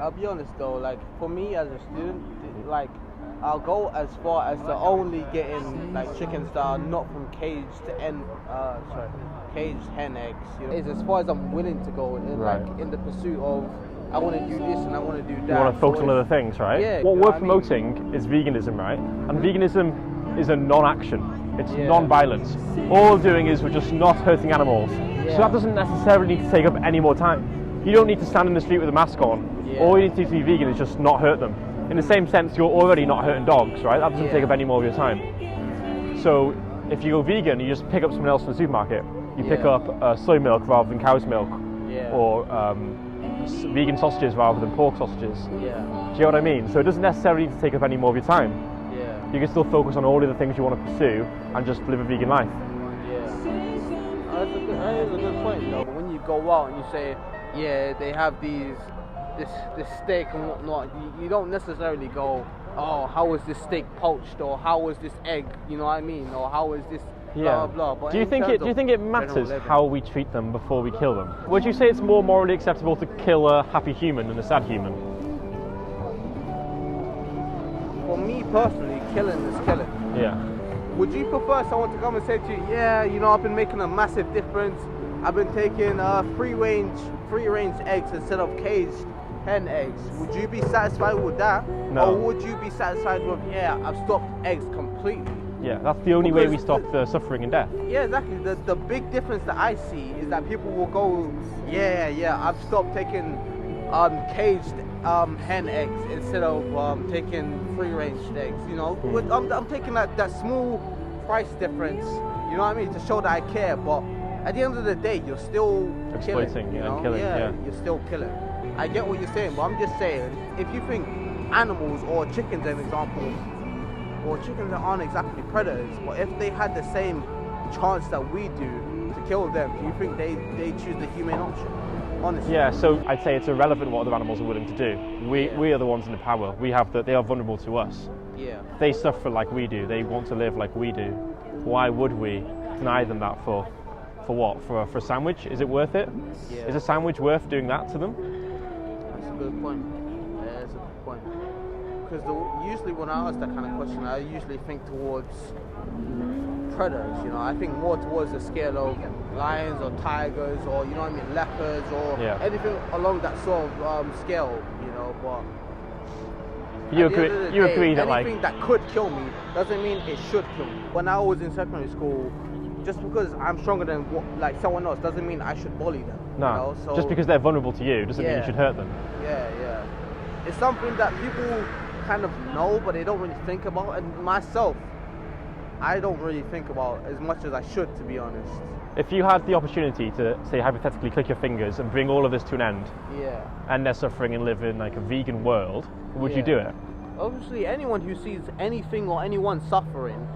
I'll be honest though, like for me as a student, like I'll go as far as to only getting like chickens that are not from caged hen eggs. You know, it's as far as I'm willing to go in, Right. like in the pursuit of I want to do this and I want to do that. You want to focus on other things, right? Yeah. What you know we're I mean? promoting is veganism, right? And veganism is a non-action. It's Yeah. non-violence. All we're doing is we're just not hurting animals. Yeah. So that doesn't necessarily need to take up any more time. You don't need to stand in the street with a mask on. Yeah. All you need to do to be vegan is just not hurt them. In the same sense, you're already not hurting dogs, right? That doesn't Yeah. take up any more of your time. So if you go vegan, you just pick up someone else in the supermarket. You pick Yeah. up soy milk rather than cow's milk, Yeah. or vegan sausages rather than pork sausages. Yeah. Do you know what I mean? So it doesn't necessarily need to take up any more of your time. Yeah. You can still focus on all the other things you want to pursue and just live a vegan life. Yeah. That is a good point though. But when you go out and you say, yeah, they have this steak and whatnot, you don't necessarily go, oh, how was this steak poached, or how was this egg, you know what I mean, or how is this blah blah. But Do you think it matters how we treat them before we kill them? Would you say it's more morally acceptable to kill a happy human than a sad human? For me personally, killing is killing. Yeah. Would you prefer someone to come and say to you, yeah, you know, I've been making a massive difference. I've been taking free range eggs instead of caged hen eggs. Would you be satisfied with that? No. Or would you be satisfied with, yeah, I've stopped eggs completely? Yeah, that's the only way we Because stop the suffering and death. Yeah, exactly. The big difference that I see is that people will go, yeah, I've stopped taking caged hen eggs instead of taking free-range eggs. You know, I'm taking that small price difference. You know what I mean, to show that I care. But at the end of the day, you're still Exploiting, killing. You yeah, know? killing, yeah. You're still killing. I get what you're saying, but I'm just saying, if you think animals or chickens, an example. Well, chickens aren't exactly predators, but if they had the same chance that we do to kill them, do you think they choose the humane option? Honestly. Yeah, so I'd say it's irrelevant what other animals are willing to do. We are the ones in the power. They are vulnerable to us. Yeah. They suffer like we do. They want to live like we do. Why would we deny them that for what? For a sandwich? Is it worth it? Yeah. Is a sandwich worth doing that to them? That's a good point. Yeah, that's a good point. Because usually when I ask that kind of question, I usually think towards predators, you know. I think more towards the scale of lions or tigers or, you know what I mean, leopards or anything along that sort of scale, you know. But you agree that anything that could kill me doesn't mean it should kill me. When I was in secondary school, just because I'm stronger than someone else doesn't mean I should bully them. No, you know? So, just because they're vulnerable to you doesn't mean you should hurt them. Yeah. It's something that people kind of know, but they don't really think about. And myself, I don't really think about as much as I should, to be honest. If you had the opportunity to, say, hypothetically click your fingers and bring all of this to an end, and their suffering and live in like a vegan world, would you do it? Obviously, anyone who sees anything or anyone suffering,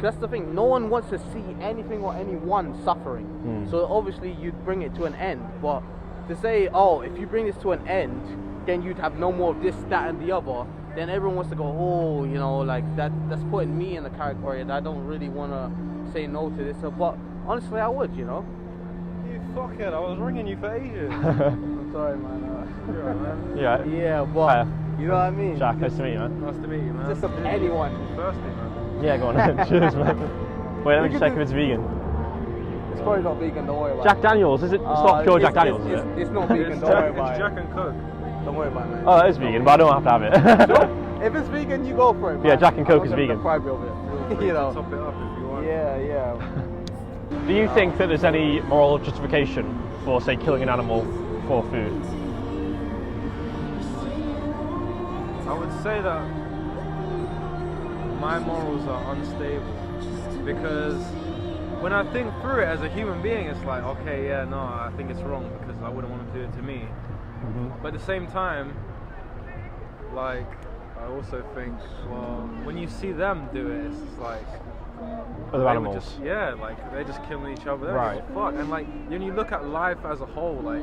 that's the thing, no one wants to see anything or anyone suffering. So obviously you'd bring it to an end. But to say, oh, if you bring this to an end, then you'd have no more of this, that, and the other, then everyone wants to go, oh, you know, like that's putting me in the category that I don't really want to say no to this. But honestly, I would, you know. You fuckhead, I was ringing you for ages. I'm sorry, man. You're right, man. Yeah. Yeah, but you know what I mean? Jack, nice to meet you, man. Nice to meet you, man. Just of anyone. Thirsty, man. Yeah, go on. Cheers, man. Wait, let me just check if it's vegan. It's probably not vegan, don't worry about Jack it. Daniels, is it? It's not pure Jack Daniels, is it? It's not vegan, don't worry about It's it. Jack and Coke. Don't worry about it, man. Oh, that is vegan, but I don't have to have it. Sure. If it's vegan, you go for it, man. Yeah, Jack and Coke I'm is not gonna vegan. deprive you of it. You know. Top it up if you want. Yeah. Do you think that there's any moral justification for, say, killing an animal for food? I would say that my morals are unstable because when I think through it as a human being, it's like, okay, yeah, no, I think it's wrong because I wouldn't want to do it to me. But at the same time, like, I also think, well, when you see them do it, it's just like Other they animals? would just, yeah, like they're just killing each other. They don't Right. give a fuck. And like when you look at life as a whole, like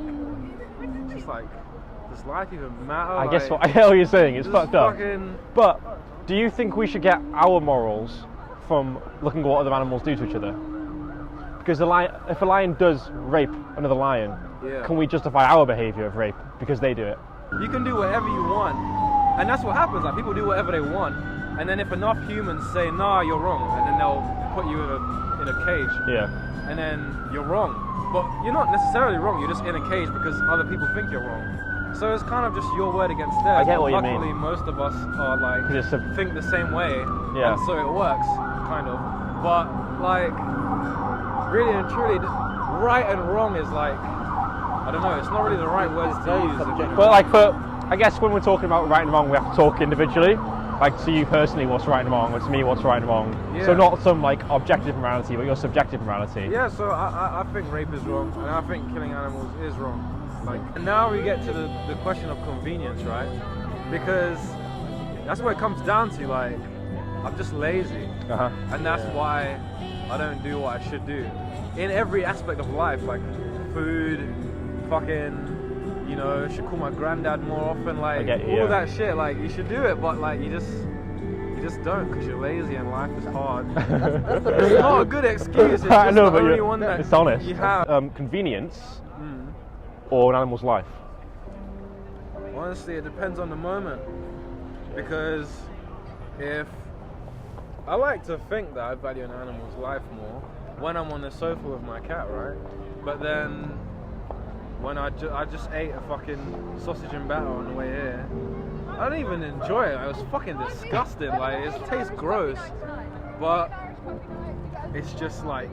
it's just like, does life even matter? I guess what I get what you're saying. It's just fucked up. fucking- But do you think we should get our morals from looking at what other animals do to each other? Because if a lion does rape another lion, Yeah. can we justify our behaviour of rape because they do it? You can do whatever you want, and that's what happens. Like people do whatever they want, and then if enough humans say, "Nah, you're wrong," and then they'll put you in a cage. Yeah. And then you're wrong, but you're not necessarily wrong. You're just in a cage because other people think you're wrong. So it's kind of just your word against theirs. I get what you Luckily, mean. most of us are like think the same way, Yeah. and so it works, kind of. But like, really and truly, right and wrong is like, I don't know. It's not really the right words to use. But like I guess when we're talking about right and wrong, we have to talk individually. Like to you personally, what's right and wrong, or to me, what's right and wrong. Yeah. So not some like objective morality, but your subjective morality. Yeah, so I think rape is wrong, and I think killing animals is wrong. Like, and now we get to the question of convenience, right? Because that's what it comes down to. Like, I'm just lazy, and that's why I don't do what I should do in every aspect of life, like food, fucking. You know, should call my granddad more often, like all that shit. Like you should do it, but like you just don't because you're lazy and life is hard. It's not a good excuse. It's just the only one that it's honest. You have convenience or an animal's life. Honestly, it depends on the moment. Because if I like to think that I value an animal's life more when I'm on the sofa with my cat, right? But then when I just ate a fucking sausage and batter on the way here, I didn't even enjoy it. It was fucking disgusting. Like, it tastes gross, but it's just like,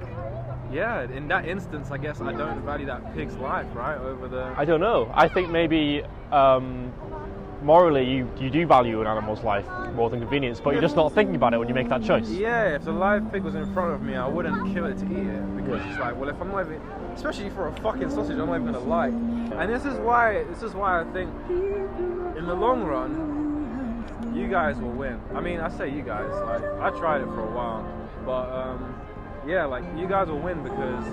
yeah, in that instance, I guess I don't value that pig's life, right? Over the... I don't know. I think maybe morally you do value an animal's life more than convenience, but you're just not thinking about it when you make that choice. Yeah, if the live pig was in front of me, I wouldn't kill it to eat it, because it's like, well, if I'm not even, especially for a fucking sausage, I'm not even gonna like. And this is why I think in the long run, you guys will win. I mean, I say you guys, like I tried it for a while, but yeah, like you guys will win because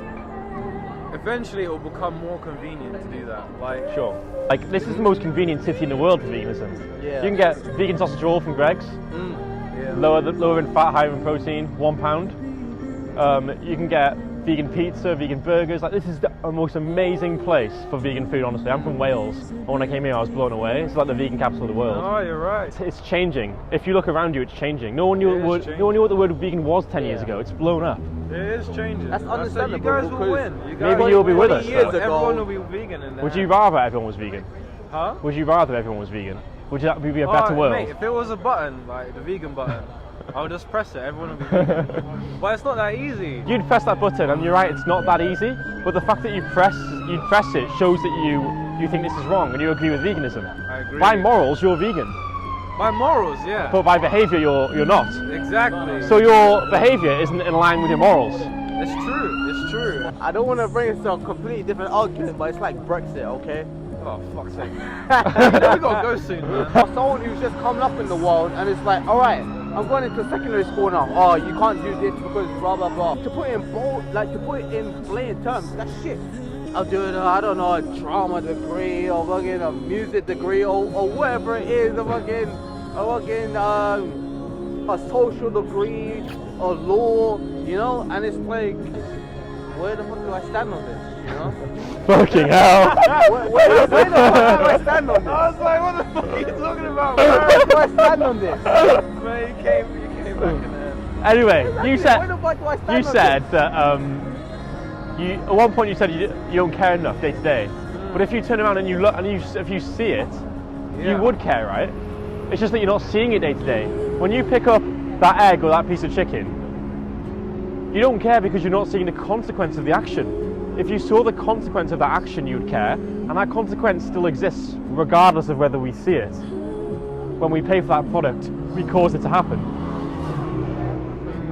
eventually it will become more convenient to do that. Like, sure. Like, this is the most convenient city in the world for veganism. Yeah. You can get vegan sausage roll from Greg's. Yeah. Lower in fat, higher in protein, £1. You can get vegan pizza, vegan burgers. Like, this is the most amazing place for vegan food, honestly. I'm from Wales, and when I came here I was blown away. It's like the vegan capital of the world. Oh, you're right. It's changing. If you look around you, it's changing. No one knew what the word vegan was 10 years ago. It's blown up. It is changing. That's understandable. You guys will win. Maybe you'll be with us. Everyone will be vegan in there. Would you rather everyone was vegan? Huh? Would you rather everyone was vegan? Would that be a better world? Mate, if it was a button, like the vegan button, I would just press it, everyone would be vegan. But it's not that easy. You'd press that button, and you're right, it's not that easy, but the fact that you'd press it shows that you think this is wrong, and you agree with veganism. I agree. By morals, you're vegan. By morals, yeah. But by behaviour, you're not. Exactly. So your behaviour isn't in line with your morals. It's true. I don't want to bring it to a completely different argument, but it's like Brexit, okay? Oh, fuck's sake. We gotta go soon, man. For someone who's just coming up in the world and it's like, alright, I'm going into secondary school now. Oh, you can't do this because blah blah blah. To put it in blatant terms, that's shit. I'll do it, I don't know, a drama degree or fucking a music degree or whatever it is, a social degree or law, you know, and it's like, where the fuck do I stand on this, you know? Fucking hell. Where the fuck do I stand on this? I was like, what the fuck are you talking about, Where man? do I stand on this? Man, you came back in there. Anyway, you said Where the fuck do I stand on that at one point you said you don't care enough day to day, but if you turn around and you look and if you see it, you would care, right? It's just that you're not seeing it day to day. When you pick up that egg or that piece of chicken, you don't care because you're not seeing the consequence of the action. If you saw the consequence of that action, you'd care, and that consequence still exists regardless of whether we see it. When we pay for that product, we cause it to happen.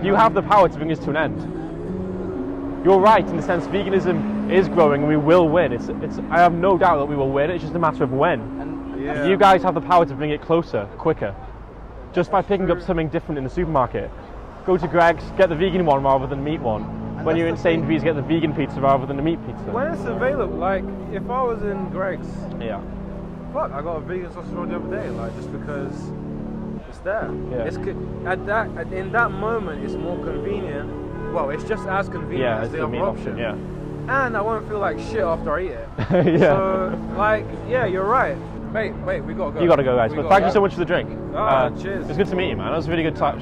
You have the power to bring this to an end. You're right in the sense veganism is growing and we will win. I have no doubt that we will win. It's just a matter of when. And you guys have the power to bring it closer, quicker, just by picking up something different in the supermarket. Go to Greg's, get the vegan one rather than the meat one. And when you're in Sainsbury's, get the vegan pizza rather than the meat pizza. When it's available, like if I was in Greg's, yeah, I got a vegan sausage roll the other day, like just because it's there. Yeah. It's in that moment, it's more convenient. Well, it's just as convenient as the other option. Yeah. And I won't feel like shit after I eat it. Yeah. So, like, yeah, you're right. Wait, we gotta go. You gotta go, guys. We But gotta thank you go. so much for the drink. Cheers. It's good to meet you, man. That was a really good chat.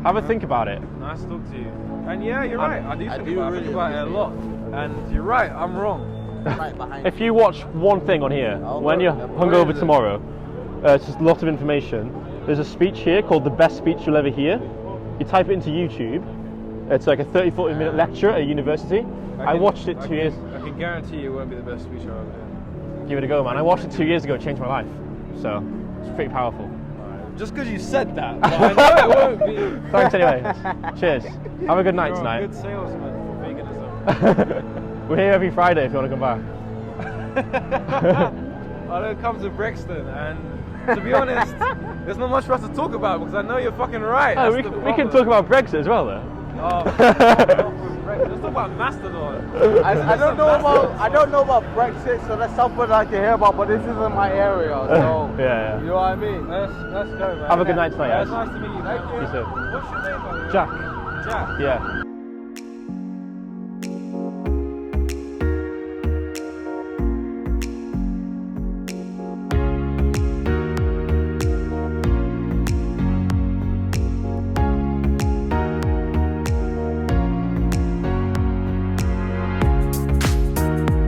Have a think about it. Nice to talk to you. And yeah, you're right. I do think about it a lot. And you're right. I'm wrong. Right behind If you watch one thing on here, when you're hungover tomorrow, it's just a lot of information. There's a speech here called The Best Speech You'll Ever Hear. You type it into YouTube. It's like a 30-40 minute lecture at a university. I watched it 2 years. I can guarantee you it won't be the best speech I've ever done. Give it a go, man. I watched it 2 years ago. It changed my life. So it's pretty powerful. Just because you said that, but I know it won't be. Thanks anyway. Cheers. Have a good night You're tonight. a good salesman for veganism. We're here every Friday if you want to come back. I don't come to Brixton, and to be honest, there's not much for us to talk about because I know you're fucking right. Oh, we can talk about Brexit as well, though. Oh, let's talk about Mastodon. I don't know about Brexit, so that's something I can hear about, but this isn't my area, so yeah. you know what I mean? Let's go, man. Have a good night tonight, Yeah, guys. it's nice to meet you. Thank you. You too. What's your name, by the way? Jack. Jack. Yeah.